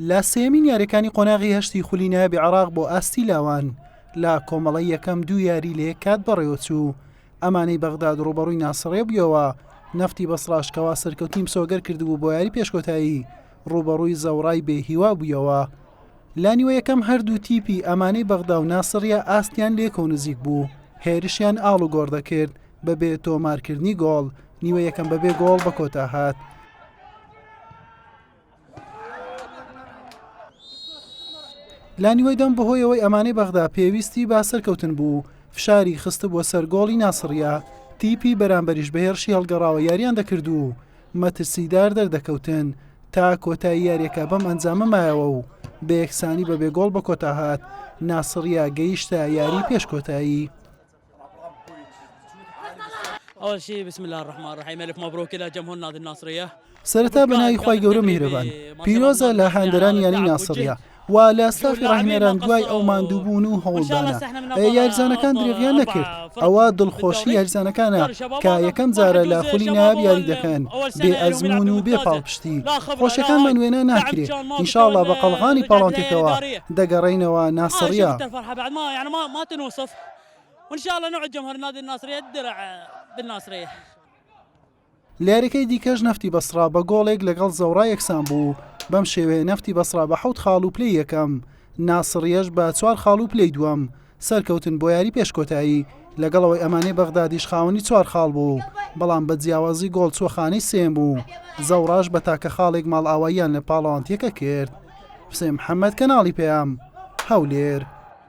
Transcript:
لە سێمین یاریەکانی قۆناغی هەشتی خولینایە عێراق بۆ ئاستی لاوان لە کۆمەڵی یەکەم دوو یاری لە یەک کات بەڕێوە چوو. ئەمانەی بەغداد ڕوبەڕووی ناسڕێ بوویەوە. نەفتی بەسڕاشکەوە سەرکەوتنی سۆگەر کردبوو بۆ یاری پێشکۆتایی ڕوبەڕووی زەوڕای بێهیوا بوویەوە. لا نیوە یەکەم هەردوو تیپی ئەمانەی بەغدا و ناسڕیە ئاستیان لێکۆ نزیک بوو. هێرشیان ئاڵ و گۆڕ دەکرد بەبێ تۆمارکردنی گۆڵ. نیوە یەکەم بەبێ گۆڵ بە کۆتا هات. لا نیوەی دەم بەهۆیەوەی ئەمانەی بەغدا پێویستی با سەرکەوتن بوو، فشاری خست بۆ سەر گۆڵی ناسڕیە. تیپی بەرامبەریش بە هێرشی هەڵگەڕاوە یاریان دەکرد و مەترسیدار دەردەکەوتن تا کۆتایی یاریەکە بەم ئەنجامە مایەوە و بە یەکسانی بەبێ گۆڵ بە کۆتا هات. ناسڕیە گەیشتە یاری پێشکۆتایی. أول شيء بسم الله الرحمن الرحيم، ألف مبروك إلى جمهور نادي الناصرية. سەرەتا بەناوی خوای گەورە میهرەبان پیرۆزە لە هاندەران یانی ناسڕیە و لە ستافی ڕاهێنەران دوای ئەو ماندووبوون و هەوڵدانە یاریزانەکان درێغیان نەکرد. ئەوە دڵخۆشی یاریزانەکانە کە یەکەم جارە لە خولی یاری دەکەن بێ ئەزمون و بێ پاڵپشتی. خۆشیەکانمان وێنە ناکرێت. ئینشاءڵڵا بە قەڵغانی پاڵۆنتێکەوە دەگەڕێینەوە ناسڕیە. وإن شاء الله نوعد جمهور نادي الناصرية الدرع بالناصرية. لارەکەی دیکەش نەفتی بەسڕا بە گۆڵێک لەگەڵ زەوڕا یەکسان بوو. بەم شێوەیە نەفتی بەسڕا بە 7 خاڵ و پلەی یەکەم، ناسڕیەش بە 4 خاڵ و پلەی دووەم سەرکەوتن بۆ یاری پێشکۆتایی. لەگەڵەوەی ئەمانەی بەغدادیش خاوەنی 4 خاڵ بوو، بەڵام بە جیاوازی گۆڵ چوەخانەی سێم بوو. زەوڕاش بە تاکە خاڵێک ماڵ ئاواییان لە پاڵەوانتیەکە کرد. حوسێن محەممەد کەناڵی پێیام هەولێر.